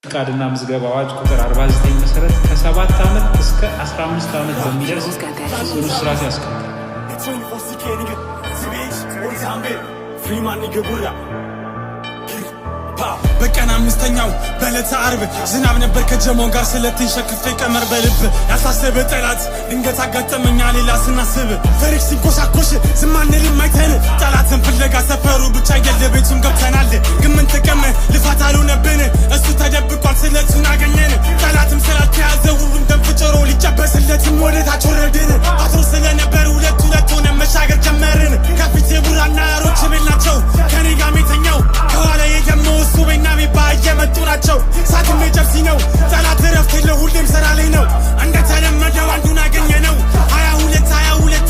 ፍቃድና ምዝገባ አዋጅ ቁጥር 49 መሰረት ከ7 ዓመት እስከ 15 ዓመት በሚደርስ ጽኑ እስራት ያስቀጣል። በቀን አምስተኛው በዕለተ ዓርብ ዝናብ ነበር ከጀማው ጋር ስለትን ሸክፌ ቀመር በልብ ያሳሰበ ጠላት ድንገት አጋጠመኛ ሌላ ስናስብ ፈሪክ ሲንኮሻኮሽ ዝም አንልም አይተን ጠላትን ፍለጋ ሰፈሩ ብቻ የለቤቱም ገብተናል። ግን ምን ጥቅም ልፋት አልሆነብን እሱ ተደብቋል ስለቱን አገኘን። ጠላትም ስላልተያዘ ሁሉም ደንፍጭሮ ሊጨበስለትም ወደታች ወረድን። አትሮ ስለነበር ሁለት ሆነ መሻገር ጀመርን። ከፊቴ ቡራና ሮች ቤል ናቸው ከኔ ጋር ሜተኛው ከኋላ የጀመው እሱ ቤና ቤባ እየመጡ ናቸው። ሳትም የጨብሲ ነው ጠላት ረፍት የለው ሁሌም ስራ ላይ ነው። እንደተለመደው አንዱን አገኘ ነው 22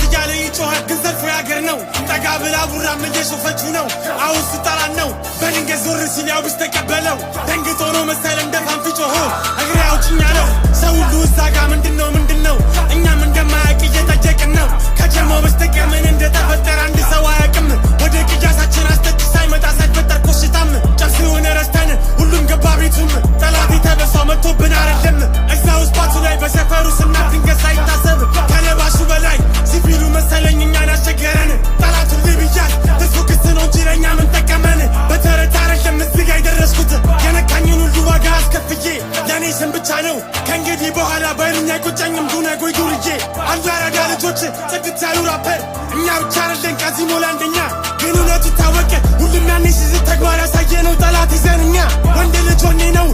እያለ ይጮሃል ግን ሰልፎ ያገር ነው። ጠጋ ብላ ቡራም እየሾፈች ነው አሁን ስጠራን ነው። በድንገት ዞር ሲል ያው ብስ ተቀበለው ደንግጦ ነው መሰለ እንደ ፋንፊጮሆ እግሬ አውጭኛ ነው። ሰው ሁሉ እዛ ጋ ምንድነው እኛም እንደማያውቅ እየጠየቅን ነው። ከጀማው በስተቀር ምን እንደተፈጠረ አንድ ሰው አያውቅም። ወደ ቅያሳችን አስተች ሳይመጣ ሳይፈጠር ኮሽታም ጨብስ ሆነ ረስተን ሁሉም ገባ ቤቱም ጠላት የተበሳው መጥቶብን አይደለም እዛ ውስጥ ባቱ ላይ በሰፈሩ ስናት ድንገት ሳይታሰብ ከለባሹ በላይ ሲቪሉ መሰለኝ እኛን አስቸገረን። ጠላቱን ልብያል ተስፎ ክስ ነው እንጂ ለእኛ ምን ጠቀመን። በተረት አይደለም እዚህ ጋ የደረስኩት የነካኝን ሁሉ ዋጋ አስከፍዬ ለእኔ ስም ብቻ ነው ከእንግዲህ በኋላ ባይሉኝ አይቆጨኝም። ዱነ ጎይ ዱርዬ አንዱ ያረዳ ልጆች ጽድት ያሉ ራፐር እኛ ብቻ አይደለን ከዚህ ሞላ አንደኛ ግን እውነቱ ታወቀ ሁሉም ያኔ ሲዝት ተግባር ያሳየ ነው። ጠላት ይዘን እኛ ወንድ ልጅ ሆኔ ነው